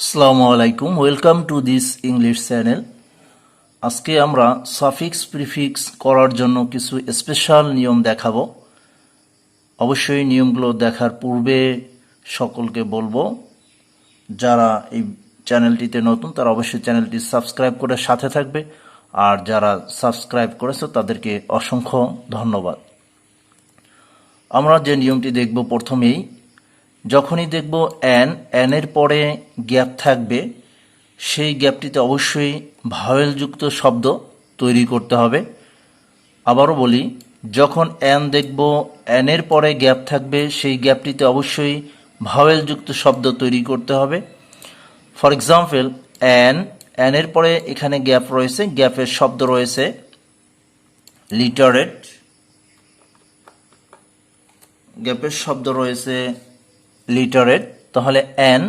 আসসালামু আলাইকুম, welcome to this English channel. আজকে আমরা সাফিক্স প্রিফিক্স করার জন্য কিছু স্পেশাল নিয়ম দেখাবো। অবশ্যই নিয়মগুলো দেখার পূর্বে সকলকে বলবো, যারা এই চ্যানেলটিতে নতুন তারা অবশ্যই চ্যানেলটি সাবস্ক্রাইব করে সাথে থাকবে, আর যারা সাবস্ক্রাইব করেছে তাদেরকে অসংখ্য ধন্যবাদ। আমরা যে নিয়মটি দেখব, প্রথমেই যখনই দেখব এন এর পরে গ্যাপ থাকবে, সেই গ্যাপটিতে অবশ্যই ভাওয়েলযুক্ত শব্দ তৈরি করতে হবে। আবারও বলি, যখন এন দেখব এন এর পরে গ্যাপ থাকবে, সেই গ্যাপটিতে অবশ্যই ভাওয়েলযুক্ত শব্দ তৈরি করতে হবে। ফর এক্সাম্পল, এন এর পরে এখানে গ্যাপ রয়েছে, গ্যাপের শব্দ রয়েছে লিটারেট, গ্যাপের শব্দ রয়েছে লিটারেট, তাহলে an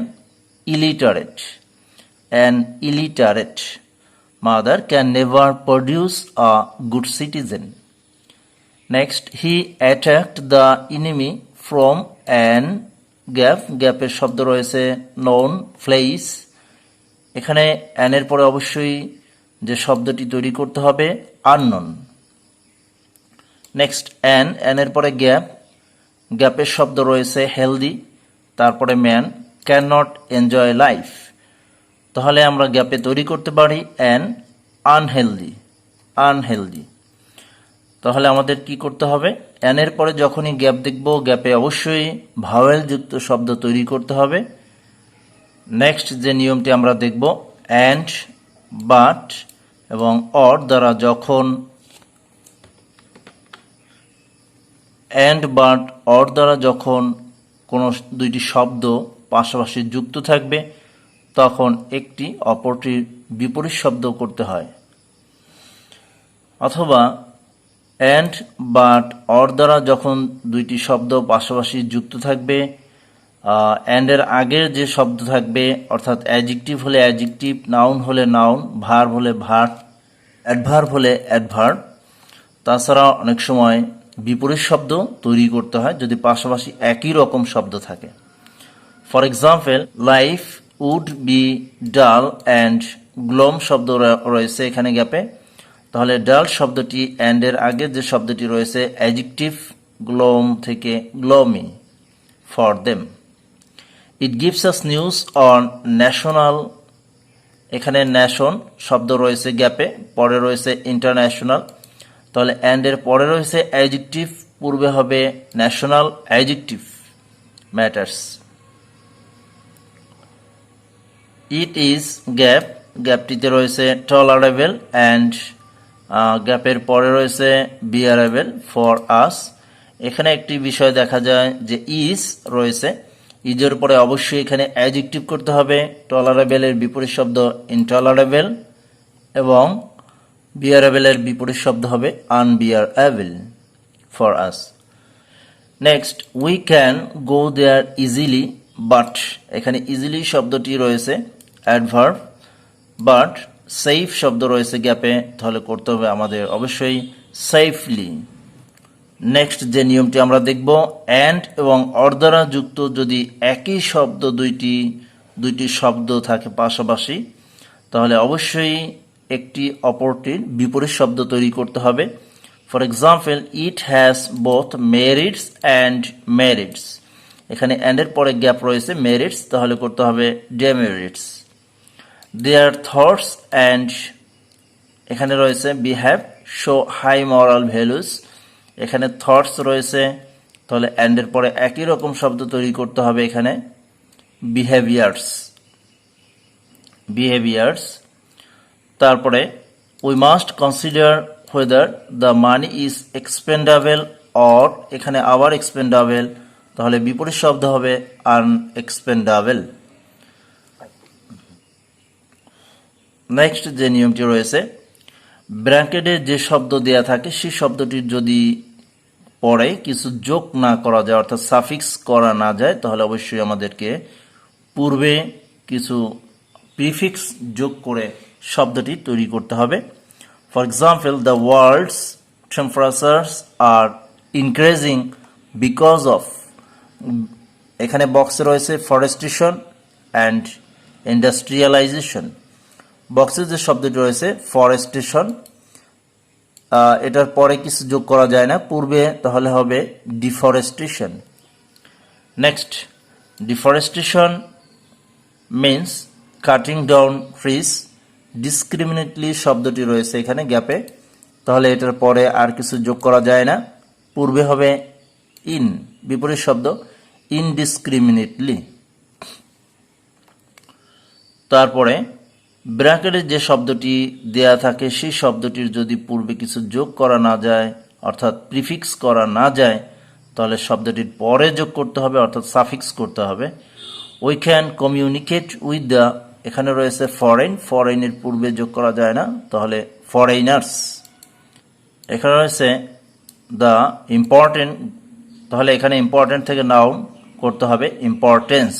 illiterate mother can never produce a good citizen. Next, he attacked the enemy from an গ্যাপের শব্দ রয়েছে known place, এখানে অ্যান এর পরে অবশ্যই যে শব্দটি তৈরি করতে হবে unknown. নেক্সট, অ্যান এর পরে গ্যাপের শব্দ রয়েছে হেলদি, তারপরে man can not enjoy life, তাহলে আমরা গ্যাপে তৈরি করতে পারি অ্যান আনহেলদি। তাহলে আমাদের কি করতে হবে, অ্যান এর পরে যখনই গ্যাপ দেখব, গ্যাপে অবশ্যই ভাওয়েলযুক্ত শব্দ তৈরি করতে হবে। নেক্সট যে নিয়মটি আমরা দেখব, অ্যান্ড, বাট এবং অর দ্বারা যখন কোনো দুইটি শব্দ পাশাপাশি যুক্ত থাকবে, তখন একটি অপরটির বিপরীত শব্দ করতে হয়। অথবা অ্যান্ড, বাট, অর দ্বারা যখন দুইটি শব্দ পাশাপাশি যুক্ত থাকবে, অ্যান্ডের আগের যে শব্দ থাকবে, অর্থাৎ অ্যাডজেক্টিভ হলে অ্যাডজেক্টিভ, নাউন হলে নাউন, ভার্ব হলে ভার্ব, অ্যাডভার্ব হলে অ্যাডভার্ব। তাছাড়া অনেক সময় বিপরীত শব্দ তৈরি করতে হয় যদি পাশাপাশি একই রকম শব্দ থাকে। For example, life would be dull and gloom শব্দ রয়েছে এখানে গ্যাপে, তাহলে ডাল শব্দটি অ্যান্ডের আগে যে শব্দটি রয়েছে অ্যাডজেক্টিভ, গ্লোম থেকে gloomy, for them. It gives us news on national, এখানে ন্যাশন শব্দ রয়েছে গ্যাপে, পরে রয়েছে ইন্টারন্যাশনাল, তাহলে অ্যান্ডের পরে রয়েছে অ্যাডজেক্টিভ, পূর্বে হবে national adjective matters. It is গ্যাপটিতে রয়েছে টলারেবল অ্যান্ড গ্যাপের পরে রয়েছে বিয়ারেবল ফর আস। এখানে একটি বিষয় দেখা যায় যে ইজ রয়েছে, ইজের পরে অবশ্যই এখানে অ্যাডজেক্টিভ করতে হবে, টলারেবলের বিপরীত শব্দ ইনটলারেবল, এবং বিয়ারেবলের বিপরীত শব্দ হবে unbearable for us. Next, we can go there easily, but এখানে ইজিলি শব্দটি রয়েছে অ্যাডভার্ব, বাট সেফ শব্দ রয়েছে গ্যাপে, তাহলে করতে হবে আমাদের অবশ্যই সেফলি। নেক্সট যে নিয়মটি আমরা দেখব, অ্যান্ড এবং অর দ্বারা যুক্ত যদি একই শব্দ দুইটি শব্দ থাকে পাশাপাশি, তাহলে অবশ্যই একটি অপরটির বিপরীত শব্দ তৈরি করতে হবে। For example, it has both merits and merits, এখানে অ্যান্ডের পরে গ্যাপ রয়েছে মেরিটস, তাহলে করতে হবে ডেমেরিটস। দেয়ার থটস অ্যান্ড, এখানে রয়েছে behave show high moral values, এখানে থটস রয়েছে, তাহলে অ্যান্ডের পরে একই রকম শব্দ তৈরি করতে হবে এখানে বিহেভিয়ার্স। তারপরে we must consider whether the money is expendable or, এখানে আবার expendable, তাহলে বিপরীত শব্দ হবে unexpendable। নেক্সট যে নিয়মটি রয়েছে, ব্র্যাকেটে যে শব্দ দেয়া থাকে সেই শব্দটির যদি পরে কিছু যোগ না করা যায়, অর্থাৎ সাফিক্স করা না যায়, তাহলে অবশ্যই আমাদেরকে পূর্বে কিছু প্রিফিক্স যোগ করে শব্দটি তৈরি করতে হবে। For example, the world's temperatures are increasing because of, এখানে বক্সে রয়েছে ফরেস্টেশন অ্যান্ড ইন্ডাস্ট্রিয়ালাইজেশন। বক্সে যে শব্দটি রয়েছে ফরেস্টেশন, এটার পরে কিছু যোগ করা যায় না, পূর্বে তাহলে হবে deforestation. Next, deforestation means cutting down trees. Discriminately শব্দটি রয়েছে এখানে গ্যাপে, তাহলে এটার পরে আর কিছু যোগ করা যায় না, পূর্বে হবে ইন, বিপরীত শব্দ ইনডিসক্রিমিনেটলি। তারপরে ব্র্যাকেটে যে শব্দটি দেয়া থাকে সেই শব্দটির যদি পূর্বে কিছু যোগ করা না যায় অর্থাৎ প্রিফিক্স করা না যায়, তাহলে শব্দটির পরে যোগ করতে হবে অর্থাৎ সাফিক্স করতে হবে। We can communicate with the, এখানে রয়েছে ফরেন, ফরেনের পূর্বে যোগ করা যায় না, তাহলে ফরেইনার্স। এখানে রয়েছে দ্য ইম্পর্টেন্ট, তাহলে এখানে ইম্পর্টেন্ট থেকে নাউন করতে হবে ইম্পর্টেন্স,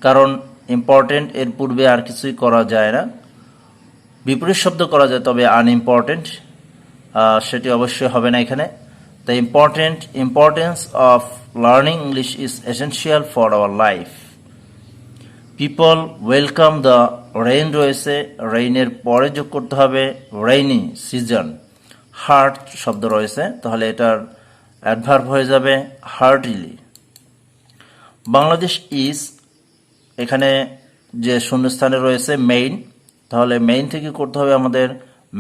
কারণ ইম্পর্টেন্ট এর পূর্বে আর কিছুই করা যায় না। বিপরীত শব্দ করা যায় তবে আনইম্পর্টেন্ট, সেটি অবশ্যই হবে না এখানে। The importance of learning English is essential for our life. People welcome the rain রয়েছে, রেইনের পরে যোগ করতে হবে রেইনি সিজন। হার্ট শব্দ রয়েছে, তাহলে এটার অ্যাডভার্ব হয়ে যাবে হার্টিলি। বাংলাদেশ ইজ, এখানে যে শূন্যস্থানে রয়েছে মেইন, তাহলে মেইন থেকে করতে হবে আমাদের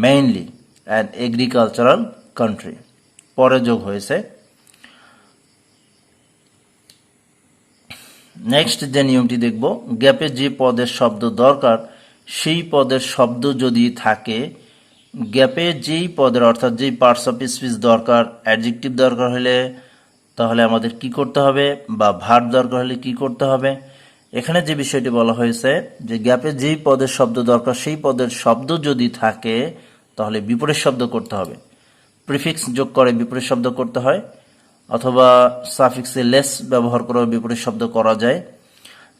মেইনলি অ্যান এগ্রিকালচারাল কান্ট্রি, পরে যোগ হয়েছে। নেক্সট যে নিয়মটি দেখব, গ্যাপে যে পদের শব্দ দরকার সেই পদের শব্দ যদি থাকে, গ্যাপে যেই পদের অর্থাৎ যেই পার্টস অফ স্পিচ দরকার, অ্যাডজেক্টিভ দরকার হলে তাহলে আমাদের কি করতে হবে, বা ভার্ব দরকার হলে কি করতে হবে। এখানে যে বিষয়টি বলা হয়েছে যে গ্যাপে যেই পদের শব্দ দরকার সেই পদের শব্দ যদি থাকে তাহলে বিপরীত শব্দ করতে হবে। প্রিফিক্স যোগ করে বিপরীত শব্দ করতে হয়, অথবা সাফিক্সে লেস ব্যবহার করে বিপরীত শব্দ করা যায়।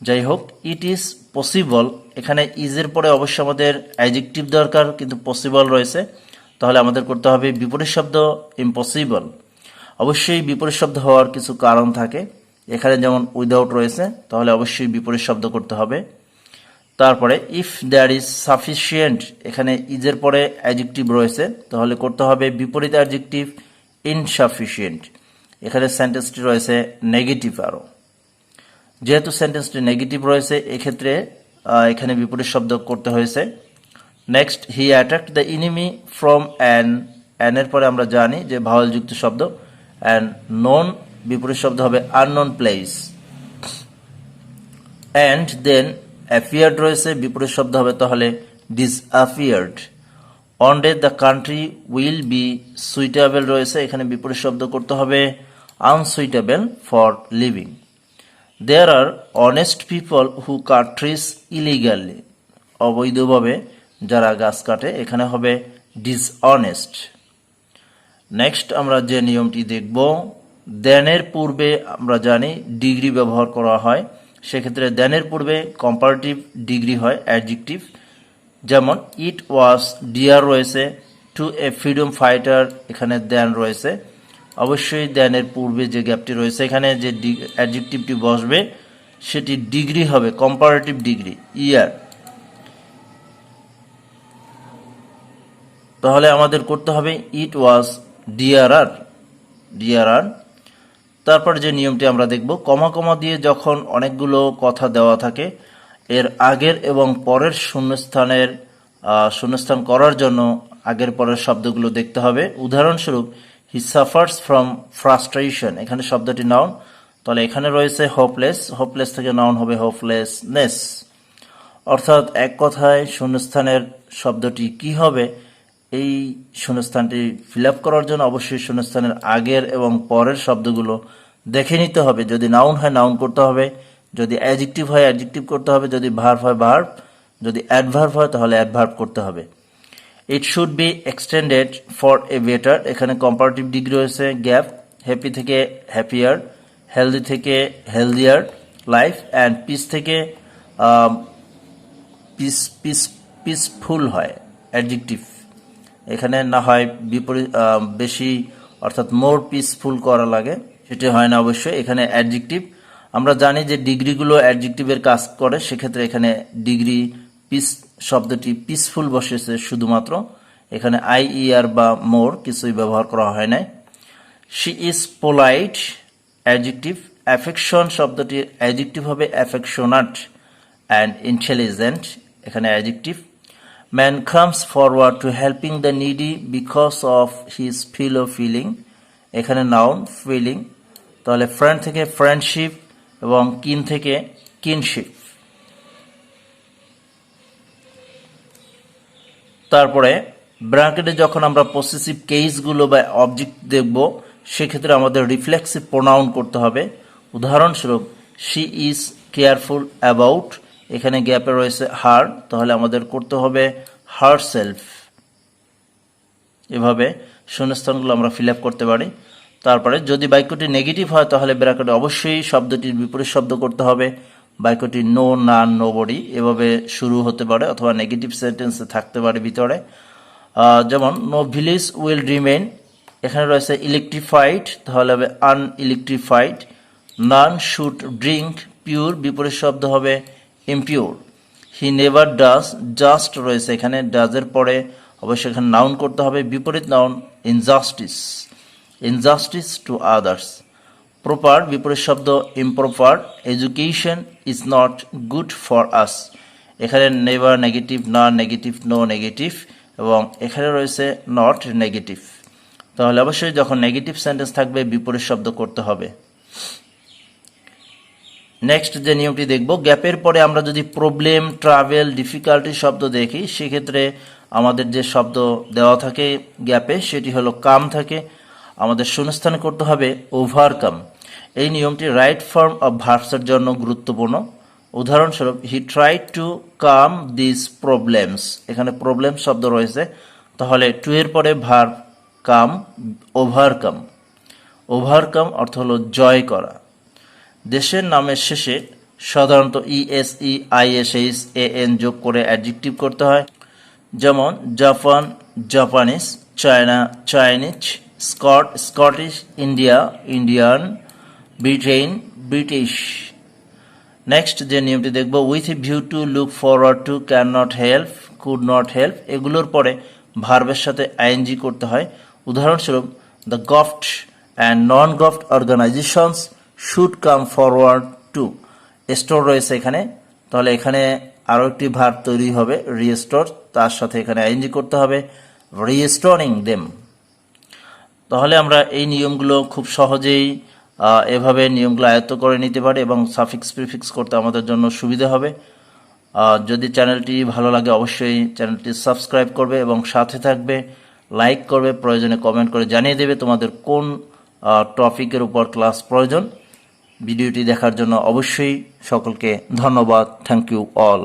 যাই হোক, ইট ইজ পসিবল, এখানে ইজের পরে অবশ্যই আমাদের অ্যাডজেক্টিভ দরকার, কিন্তু পসিবল রয়েছে, তাহলে আমাদের করতে হবে বিপরীত শব্দ ইম্পসিবল। অবশ্যই বিপরীত শব্দ হওয়ার কিছু কারণ থাকে, এখানে যেমন উইদাউট রয়েছে, তাহলে অবশ্যই বিপরীত শব্দ করতে হবে। তারপরে ইফ দেয়ার ইজ সাফিসিয়েন্ট, এখানে ইজের পরে অ্যাডজেক্টিভ রয়েছে, তাহলে করতে হবে বিপরীত অ্যাডজেক্টিভ ইনসাফিসিয়েন্ট। এখানে সেন্টেন্সটি রয়েছে নেগেটিভ আরও, যেহেতু সেন্টেন্সটি নেগেটিভ রয়েছে এক্ষেত্রে এখানে বিপরীত শব্দ করতে হয়েছে। Next, he attacked the enemy from an এর পরে আমরা জানি যে ভাওয়ালযুক্ত শব্দ, অ্যান্ড নোন বিপরীত শব্দ হবে unknown place. And then appeared রয়েছে, বিপরীত শব্দ হবে তাহলে disappeared. On day the country will be suitable রয়েছে, এখানে বিপরীত শব্দ করতে হবে unsuitable for living. There are honest people who cut trees illegally, অবৈধভাবে যারা গাছ কাটে, এখানে হবে ডিসঅনেস্ট। নেক্সট আমরা যে নিয়মটি দেখব, দেনের পূর্বে আমরা জানি ডিগ্রি ব্যবহার করা হয়, সেক্ষেত্রে দেনের পূর্বে কম্পারেটিভ ডিগ্রি হয় অ্যাডজেক্টিভ। যেমন ইট ওয়াজ ডিয়ার রয়েছে, টু এ ফ্রিডম ফাইটার, এখানে দেন রয়েছে, অবশ্যই দেনের পূর্বে যে গ্যাপটি রয়েছে এখানে যে অ্যাডজেক্টিভটি বসবে সেটি ডিগ্রি হবে কম্পারেটিভ ডিগ্রি ইয়ার। তাহলে আমাদের করতে হবে ইট ওয়াজ ডিয়ারার। তারপর যে নিয়মটি আমরা দেখব, কমা কমা দিয়ে যখন অনেকগুলো কথা দেওয়া থাকে এর আগের এবং পরের শূন্যস্থান করার জন্য আগের পরের শব্দগুলো দেখতে হবে। উদাহরণস্বরূপ, হি সাফার্স ফ্রম ফ্রাস্ট্রেশন, এখানে শব্দটি নাউন, তাহলে এখানে রয়েছে হোপলেস, হোপলেস থেকে নাউন হবে হোপলেসনেস। অর্থাৎ এক কথায় শূন্যস্থানের শব্দটি কি হবে, এই শূন্যস্থানটি ফিল আপ করার জন্য অবশ্যই শূন্যস্থানের আগের এবং পরের শব্দগুলো দেখে নিতে হবে। যদি নাউন হয় নাউন করতে হবে, যদি অ্যাডজেক্টিভ হয় অ্যাডজেক্টিভ করতে হবে, যদি ভার্ব হয় ভার্ব, যদি অ্যাডভার্ব হয় তাহলে অ্যাডভার্ব করতে হবে। It should be extended for a better, এখানে কম্পারেটিভ ডিগ্রি রয়েছে গ্যাপ। হ্যাপি থেকে হ্যাপিয়ার, হেলদি থেকে হেলদিয়ার লাইফ, অ্যান্ড পিস থেকে পিসফুল হয় অ্যাডজেক্টিভ। এখানে না হয় বিপরীত বেশি অর্থাৎ মোর পিসফুল করা লাগে, সেটি হয় না অবশ্যই, এখানে অ্যাডজেক্টিভ। আমরা জানি যে ডিগ্রিগুলো অ্যাডজেক্টিভের কাজ করে, সেক্ষেত্রে এখানে ডিগ্রি পিস শব্দটি পিসফুল বসেছে শুধুমাত্র, এখানে আইইআর বা মোর কিছুই ব্যবহার করা হয় নাই। She is polite adjective, affection শব্দটি অ্যাডজেক্টিভ হবে অ্যাফেকশনাট অ্যান্ড ইন্টেলিজেন্ট, এখানে adjective. Man comes forward to helping the needy because of his feeling, এখানে নাউন ফিলিং, তাহলে ফ্রেন্ড থেকে ফ্রেন্ডশিপ এবং কিন থেকে কিনশিপ। তারপরে ব্র্যাকেটে যখন আমরা পসেসিভ কেসগুলো বা অবজেক্ট দেখব, সেক্ষেত্রে আমাদের রিফ্লেক্সিভ প্রোনাউন করতে হবে। উদাহরণস্বরূপ শি ইজ কেয়ারফুল অ্যাবাউট, এখানে গ্যাপে রয়েছে হার, তাহলে আমাদের করতে হবে হার সেলফ। এভাবে শূন্যস্থানগুলো আমরা ফিল আপ করতে পারি। তারপরে যদি বাক্যটি নেগেটিভ হয় তাহলে ব্র্যাকেটে অবশ্যই শব্দটির বিপরীত শব্দ করতে হবে। বাক্যটি নো, নান, নোবডি এভাবে শুরু হতে পারে, অথবা নেগেটিভ সেন্টেন্সে থাকতে পারে ভিতরে। যেমন নো ভিলেজ উইল রিমেইন, এখানে রয়েছে ইলেকট্রিফাইড, তাহলে হবে আনইলেকট্রিফাইড। নান শুড ড্রিঙ্ক পিওর, বিপরীত শব্দ হবে impure. He never does, just রয়েছে এখানে, ডাজের পরে অবশ্যই এখানে নাউন করতে হবে, বিপরীত noun injustice, injustice to others. Proper, বিপরীত শব্দ improper. Education is not good for us, এখানে নেভার নেগেটিভ, না নেগেটিভ, নো নেগেটিভ, এবং এখানে রয়েছে নট নেগেটিভ। তাহলে অবশ্যই যখন নেগেটিভ সেন্টেন্স থাকবে বিপরীত শব্দ করতে হবে। নেক্সট যে নিয়মটি দেখব, গ্যাপের পরে আমরা যদি প্রবলেম, ট্রাভেল, ডিফিকাল্টি শব্দ দেখি, সেক্ষেত্রে আমাদের যে শব্দ দেওয়া থাকে গ্যাপে সেটি হলো কাম থাকে, আমাদের শূন্যস্থানে করতে হবে ওভারকাম। এই নিয়মটি রাইট ফর্ম অফ ভার্বসের জন্য গুরুত্বপূর্ণ। উদাহরণস্বরূপ he tried to come this problems, এখানে প্রবলেম শব্দ রয়েছে, তাহলে টু এর পরে ভার্ব কাম, ওভারকাম। ওভারকাম অর্থ হলো জয় করা। দেশের নামের শেষে সাধারণত ইএসই, আইএসএইচ, এএন যোগ করে অ্যাডজেক্টিভ করতে হয়। যেমন Japan, Japanese, China, Chinese, Scot, Scottish, India, Indian, Britain, British. Next যে নিয়মটি দেখব, with a view to, look forward to, can not help, could not help, এগুলোর পরে ভার্বের সাথে আইএনজি করতে হয়। উদাহরণস্বরূপ the government and non government organisations should come forward to, store রয়েছে এখানে, তাহলে এখানে আরও একটি ভার্ব তৈরি হবে রিস্টোর, তার সাথে এখানে আইএনজি করতে হবে, রিস্টোরিং দেম। তাহলে আমরা এই নিয়মগুলো খুব সহজেই এভাবে নিয়মগুলো আয়ত্ত করে নিতে পারি এবং সাফিক্স প্রিফিক্স করতে আমাদের জন্য সুবিধা হবে। যদি চ্যানেলটি ভালো লাগে অবশ্যই চ্যানেলটি সাবস্ক্রাইব করবে এবং সাথে থাকবে, লাইক করবে, প্রয়োজনে কমেন্ট করে জানিয়ে দেবে তোমাদের কোন টপিকের উপর ক্লাস প্রয়োজন। ভিডিওটি দেখার জন্য অবশ্যই সকলকে ধন্যবাদ। Thank you all.